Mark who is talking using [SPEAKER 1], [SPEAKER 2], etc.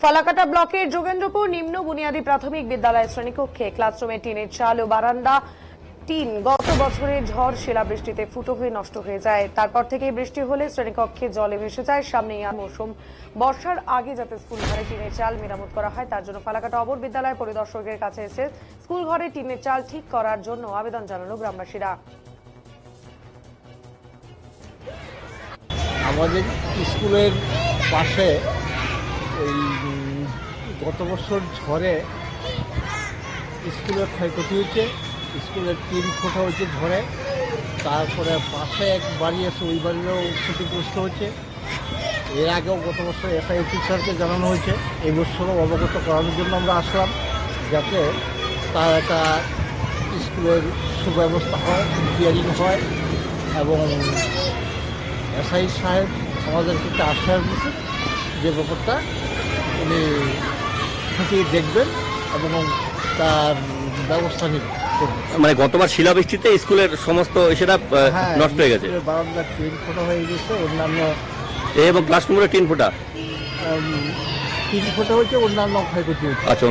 [SPEAKER 1] ফালাকাটা ব্লকের যোগেন্দ্রপুর নিম্ন বুনিয়াদী প্রাথমিক বিদ্যালয়ের শ্রেণীকক্ষে ক্লাসরুমে টিনের চাল ও বারান্দা টিন গত বছরের ঝড় শিলাবৃষ্টিতে ফুটো হয়ে নষ্ট হয়ে যায়। তারপর থেকে বৃষ্টি হলে শ্রেণীকক্ষে জলে ভেসে যায়। সামনেই মৌসুম, বর্ষার আগে যাতে স্কুল ঘরে টিনের চাল মেরামত করা হয় তার জন্য ফালাকাটা অবর বিদ্যালয় পরিদর্শকের কাছে এসে স্কুল ঘরে টিনের চাল ঠিক করার জন্য আবেদন জানালো গ্রামবাসীরা।
[SPEAKER 2] আমাদের স্কুলের পাশে ওই গত বছর ঝড়ে স্কুলের ক্ষয়ক্ষতি হয়েছে, স্কুলের টিন ফোটা হয়েছে ঝড়ে। তারপরে পাশে এক বাড়ি আছে, ওই বাড়িরও ক্ষতিগ্রস্ত হয়েছে। এর আগেও গত বছর এসআই অফিসারকে জানানো হয়েছে, এই বছরও অবগত করানোর জন্য আমরা আসলাম, যাতে তার একটা স্কুলের সুব্যবস্থা হয়, রিপেয়ারিং হয়। এবং এসআই সাহেব আমাদেরকে একটা আশ্বাস দিচ্ছে যে ব্যাপারটা উনি খতিয়ে দেখবেন এবং তার ব্যবস্থা নেবেন।
[SPEAKER 3] মানে গতবার শিলাবৃষ্টিতে স্কুলের সমস্ত সেটা নষ্ট হয়ে গেছে,
[SPEAKER 2] বারান্দার টিন ফোটা হয়ে গেছে, অন্যান্য
[SPEAKER 3] এবং ক্লাসরুমের টিন ফোটা
[SPEAKER 2] টিন ফোটা হয়েছে, অন্যান্য ক্ষয়ক্ষতি হয়েছে।
[SPEAKER 3] আচ্ছা,